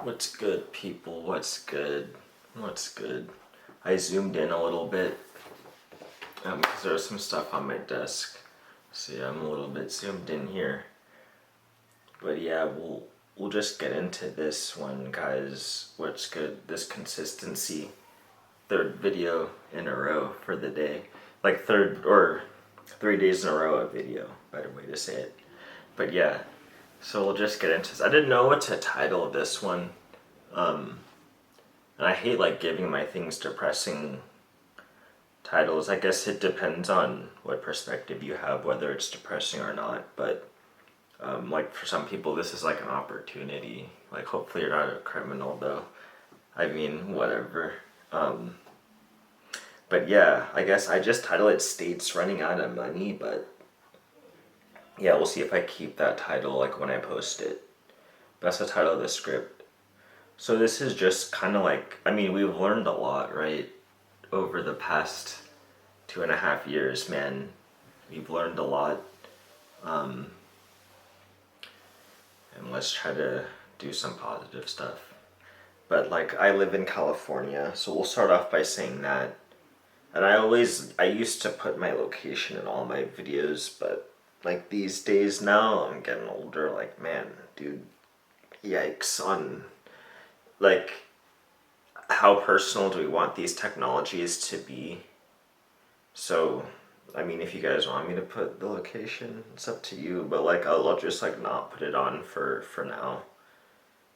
What's good, people? What's good? What's good? I zoomed in a little bit because there was some stuff on my desk. So yeah, I'm a little bit zoomed in here. But yeah, we'll just get into this one, guys. What's good? This consistency. Third video in a row for the day. Like third or 3 days in a row of video, better way to say it. But yeah, so we'll just get into this. I didn't know what to title this one. And I hate like giving my things depressing titles. I guess it depends on what perspective you have, whether it's depressing or not. But like for some people, this is like an opportunity. Like hopefully you're not a criminal, though. I mean, whatever. But yeah, I guess I just title it "States Running Out of Money." But yeah, we'll see if I keep that title like when I post it. That's the title of the script. So this is just kind of like, I mean, we've learned a lot, right? Over the past 2.5 years, man. We've learned a lot. And let's try to do some positive stuff. But like, I live in California, so we'll start off by saying that. And I used to put my location in all my videos, but like these days now, I'm getting older, like, man, dude, yikes on, like, how personal do we want these technologies to be? So, I mean, if you guys want me to put the location, it's up to you, but like, I'll just like not put it on for now.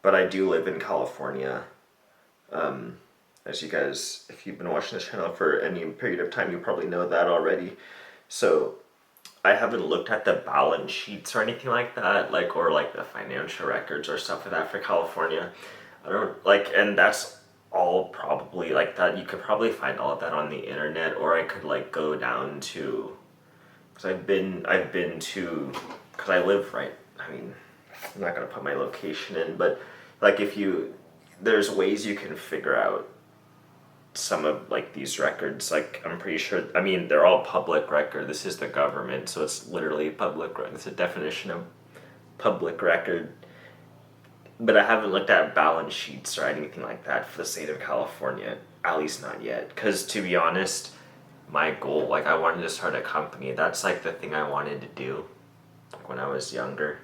But I do live in California. As you guys, if you've been watching this channel for any period of time, you probably know that already. So I haven't looked at the balance sheets or anything like that, like, or like the financial records or stuff like that for California. I don't like, and that's all probably like that. You could probably find all of that on the internet, or I could like go down to, because I've been to, because I live right. I mean, I'm not gonna put my location in, but like if you, there's ways you can figure out some of like these records. Like I'm pretty sure, I mean, they're all public record. This is the government, so it's literally public record. It's a definition of public record. But I haven't looked at balance sheets or anything like that for the state of California, at least not yet. Because to be honest, my goal, like I wanted to start a company. That's like the thing I wanted to do when I was younger.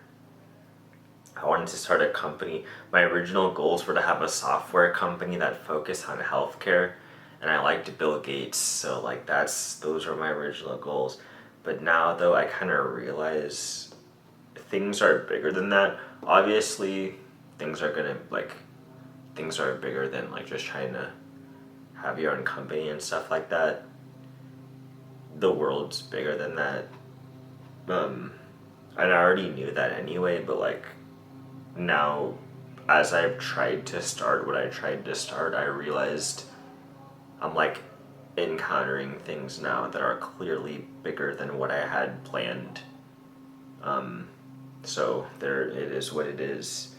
I wanted to start a company. My original goals were to have a software company that focused on healthcare, and I liked Bill Gates, so like those were my original goals. But now though, I kind of realize things are bigger than that. Obviously, things are bigger than like just trying to have your own company and stuff like that. The world's bigger than that. And I already knew that anyway, but like now, as I've tried to start what I tried to start, I realized I'm like encountering things now that are clearly bigger than what I had planned. So there it is what it is.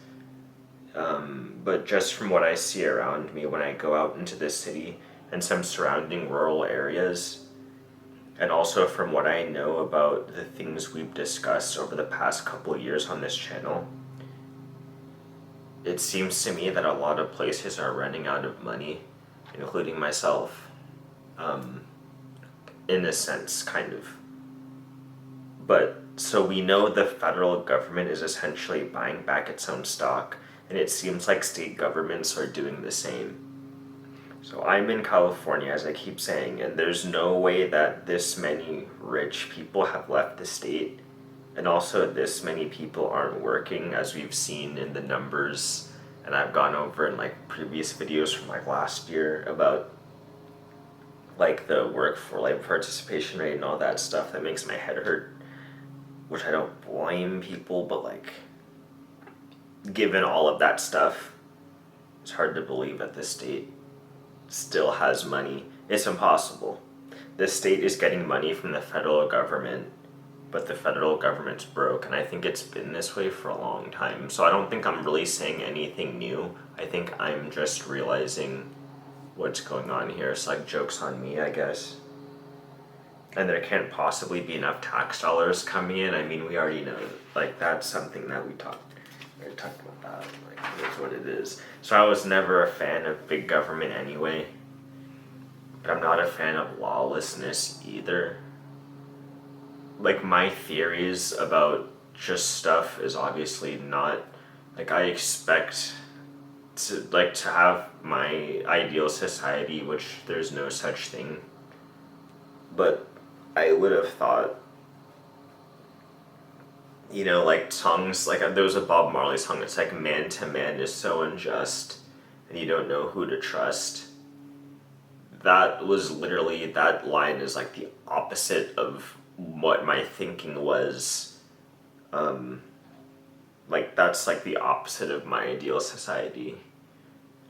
But just from what I see around me when I go out into the city and some surrounding rural areas, and also from what I know about the things we've discussed over the past couple of years on this channel, it seems to me that a lot of places are running out of money, including myself, in a sense, kind of. But so we know the federal government is essentially buying back its own stock, and it seems like state governments are doing the same. So I'm in California, as I keep saying, and there's no way that this many rich people have left the state, and also this many people aren't working, as we've seen in the numbers, and I've gone over in like previous videos from like last year about like the workforce, like participation rate and all that stuff. That makes my head hurt, which I don't blame people, but like given all of that stuff, it's hard to believe that the state still has money. It's impossible. The state is getting money from the federal government, but the federal government's broke, and I think it's been this way for a long time. So I don't think I'm really saying anything new. I think I'm just realizing what's going on here. It's like joke's on me, I guess. And there can't possibly be enough tax dollars coming in. I mean, we already know, like, that's something that we talked We already talked about that. Like, that's what it is. So I was never a fan of big government anyway. But I'm not a fan of lawlessness either. Like, my theories about just stuff is obviously not, like, I expect to have my ideal society, which there's no such thing. But I would have thought, like songs, like there was a Bob Marley song that's like, man to man is so unjust and you don't know who to trust. That was literally, that line is like the opposite of what my thinking was. Like, that's like the opposite of my ideal society.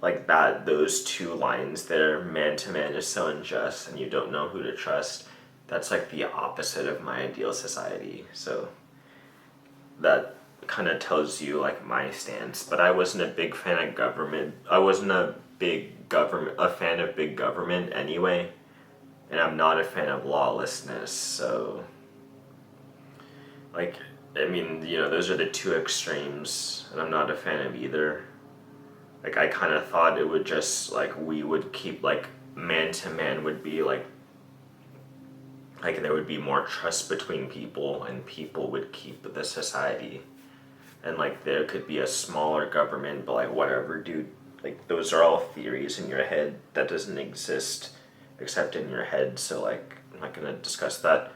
Like, that, those two lines there, man to man is so unjust and you don't know who to trust, that's like the opposite of my ideal society. So that kind of tells you like my stance. But I wasn't a big fan of government. I wasn't a fan of big government anyway, and I'm not a fan of lawlessness. So, like, I mean, those are the two extremes, and I'm not a fan of either. Like, I kind of thought it would just, like, we would keep, like, man to man would be, like, there would be more trust between people, and people would keep the society. And, like, there could be a smaller government, but, like, whatever, dude. Like, those are all theories in your head that doesn't exist except in your head. So, like, I'm not going to discuss that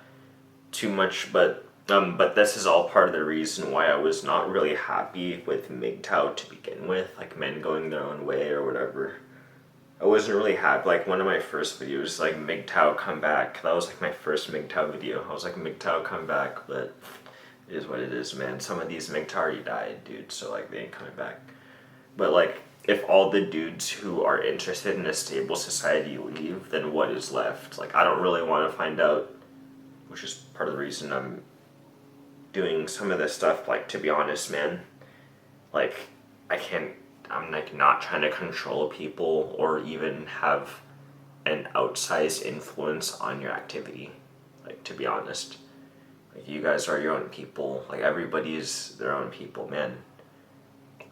too much, but this is all part of the reason why I was not really happy with MGTOW to begin with, like men going their own way or whatever. I wasn't really happy. Like, one of my first videos, like, MGTOW come back. That was like my first MGTOW video. I was like, MGTOW come back, but it is what it is, man. Some of these MGTOW already died, dude, so like they ain't coming back. But like, if all the dudes who are interested in a stable society leave, then what is left? Like, I don't really want to find out, which is part of the reason I'm doing some of this stuff. Like, to be honest, man, like, I'm like not trying to control people or even have an outsized influence on your activity. Like, to be honest, like, you guys are your own people. Like, everybody's their own people, man.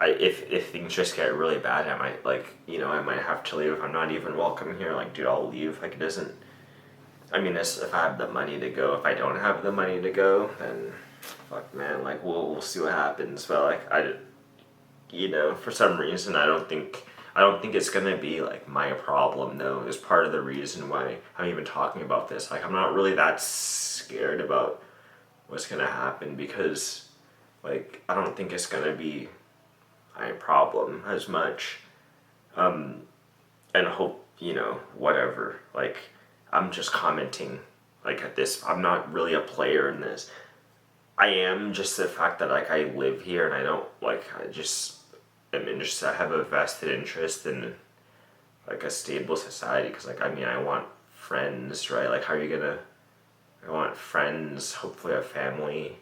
If things just get really bad, I might, like, I might have to leave. If I'm not even welcome here, like, dude, I'll leave. Like, it doesn't, I mean, if I have the money to go. If I don't have the money to go, then fuck, man, like, we'll see what happens. But like, for some reason, I don't think it's gonna be like my problem, though. Is part of the reason why I'm even talking about this. Like, I'm not really that scared about what's gonna happen, because like, I don't think it's gonna be my problem as much. And hope, whatever. Like, I'm just commenting, like, at this. I'm not really a player in this. I am just the fact that, like, I live here and I don't, like, I just am interested. I have a vested interest in, like, a stable society, because, like, I mean, I want friends, right? Like, I want friends, hopefully a family,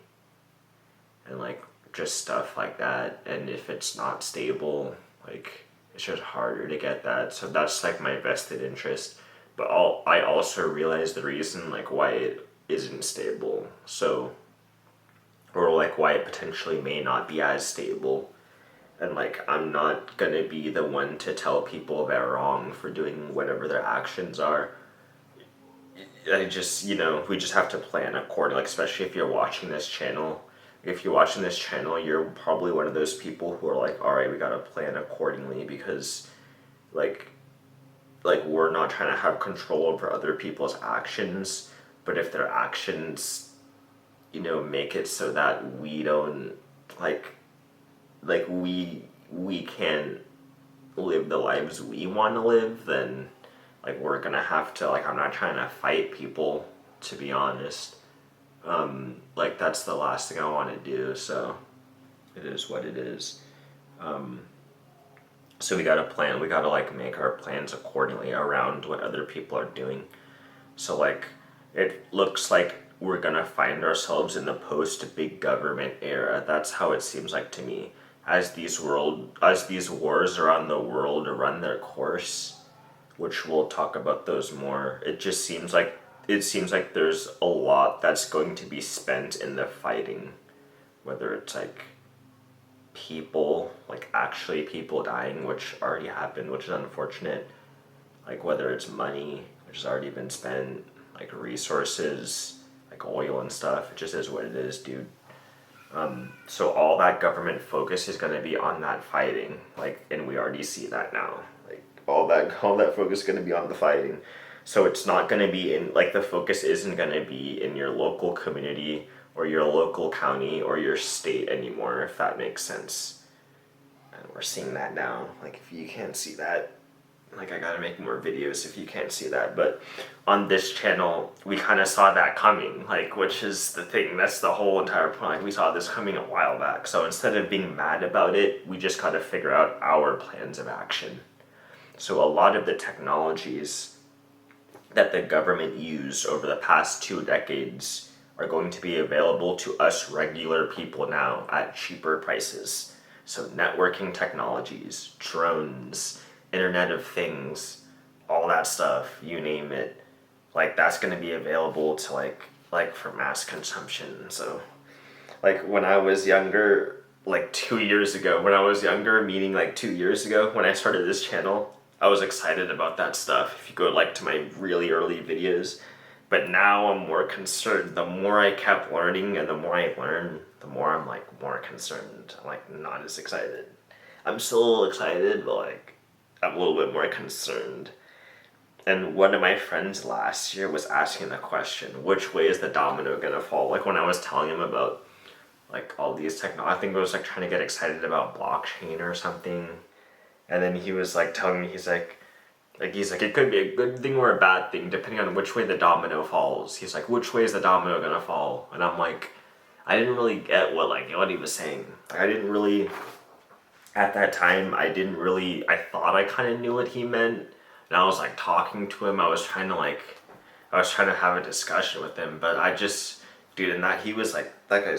and, like, just stuff like that. And if it's not stable, like, it's just harder to get that. So that's, like, my vested interest. But I also realize the reason, like, why it isn't stable. So, or like why it potentially may not be as stable. And like, I'm not gonna be the one to tell people they're wrong for doing whatever their actions are. I just, we just have to plan accordingly, like, especially if you're watching this channel. If you're watching this channel, you're probably one of those people who are like, alright, we gotta plan accordingly, because like we're not trying to have control over other people's actions, but if their actions, make it so that we don't, like we can live the lives we want to live, then like, we're gonna have to, like, I'm not trying to fight people, to be honest. Like, that's the last thing I want to do, so it is what it is. So we gotta plan, we gotta, like, make our plans accordingly around what other people are doing. So, like, it looks like we're gonna find ourselves in the post-big government era. That's how it seems like to me. As these wars around the world run their course, which we'll talk about those more, it seems like there's a lot that's going to be spent in the fighting, whether it's like people, like actually people dying, which already happened, which is unfortunate. Like whether it's money, which has already been spent, like resources, like oil and stuff, it just is what it is, dude. So all that government focus is going to be on that fighting, like, and we already see that now. Like all that focus is going to be on the fighting. So it's not going to be in, like, the focus isn't going to be in your local community or your local county or your state anymore, if that makes sense. And we're seeing that now. Like, if you can't see that, like, I gotta make more videos if you can't see that. But on this channel, we kind of saw that coming, like, which is the thing. That's the whole entire point. Like, we saw this coming a while back. So instead of being mad about it, we just gotta figure out our plans of action. So a lot of the technologies that the government used over the past 2 decades are going to be available to us regular people now at cheaper prices. So networking technologies, drones, Internet of Things, all that stuff, you name it, like, that's going to be available to, like for mass consumption. So like when I was younger, like 2 years ago, meaning like 2 years ago when I started this channel, I was excited about that stuff. If you go like to my really early videos, but now I'm more concerned. The more I kept learning and the more I learn, the more I'm like more concerned. I'm like not as excited. I'm still excited, but like I'm a little bit more concerned. And one of my friends last year was asking the question, which way is the domino gonna fall? Like when I was telling him about like all these I think I was like trying to get excited about blockchain or something. And then he was like telling me, he's like it could be a good thing or a bad thing depending on which way the domino falls. He's like, which way is the domino gonna fall? And I'm like, I didn't really get what he was saying. Like I didn't really, at that time, I thought I kind of knew what he meant. And I was like talking to him. I was trying to have a discussion with him, but I just, dude, and that he was like,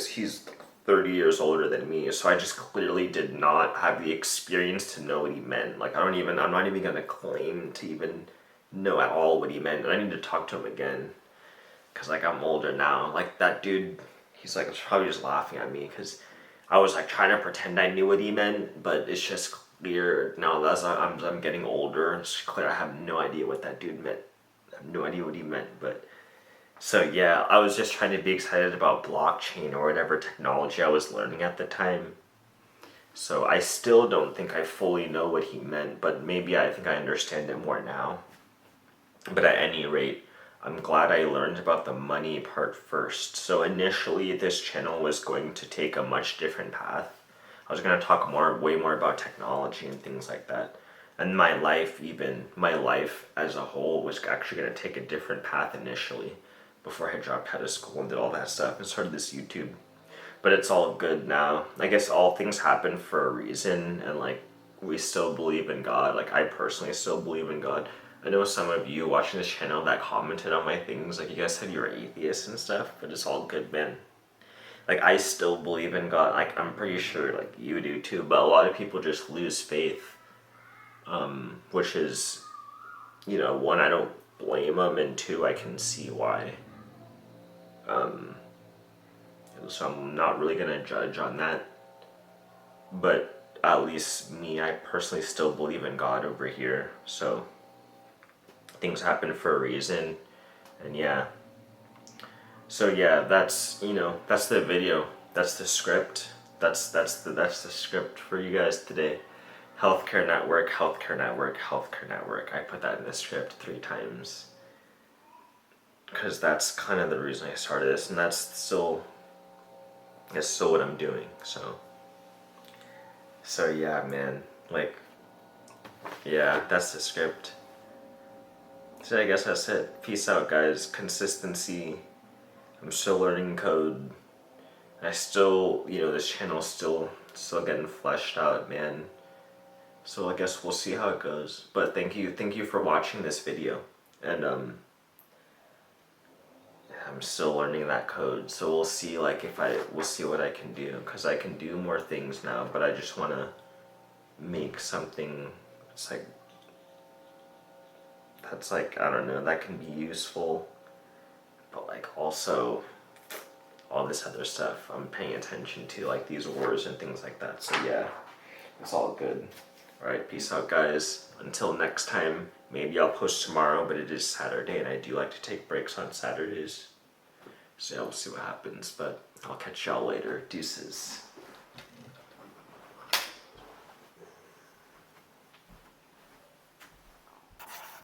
he's like 30 years older than me, so I just clearly did not have the experience to know what he meant. Like I'm not even gonna claim to even know at all what he meant, and I need to talk to him again, cause like I'm older now. Like that dude, he's like probably just laughing at me, cause I was like trying to pretend I knew what he meant, but it's just clear now that I'm getting older. It's clear I have no idea what that dude meant. I have no idea what he meant, but so yeah, I was just trying to be excited about blockchain or whatever technology I was learning at the time. So I still don't think I fully know what he meant, but maybe I think I understand it more now. But at any rate, I'm glad I learned about the money part first. So initially, this channel was going to take a much different path. I was going to talk way more about technology and things like that. And my life as a whole was actually going to take a different path initially, before I dropped out of school and did all that stuff and started this YouTube. But it's all good now. I guess all things happen for a reason, and like we still believe in God. Like I personally still believe in God. I know some of you watching this channel that commented on my things, like you guys said you were atheists and stuff, but it's all good, man. Like I still believe in God. Like I'm pretty sure like you do too, but a lot of people just lose faith. Which is, one, I don't blame them, and two, I can see why. So I'm not really gonna judge on that, but at least me, I personally still believe in God over here. So things happen for a reason, and yeah. So yeah, that's the video. That's the script. That's the script for you guys today. Healthcare network, healthcare network, healthcare network. I put that in the script 3 times because that's kind of the reason I started this, and that's still what I'm doing. So yeah, man. Like, yeah, that's the script. So I guess that's it. Peace out, guys. Consistency. I'm still learning code. I still, this channel's still getting fleshed out, man. So I guess we'll see how it goes. But thank you for watching this video. And I'm still learning that code, so we'll see we'll see what I can do, because I can do more things now, but I just want to make something that's I don't know, that can be useful, but like also all this other stuff I'm paying attention to, like these wars and things like that. So yeah, it's all good. Alright, peace out guys. Until next time, maybe I'll post tomorrow, but it is Saturday and I do like to take breaks on Saturdays. So yeah, we'll see what happens, but I'll catch y'all later. Deuces.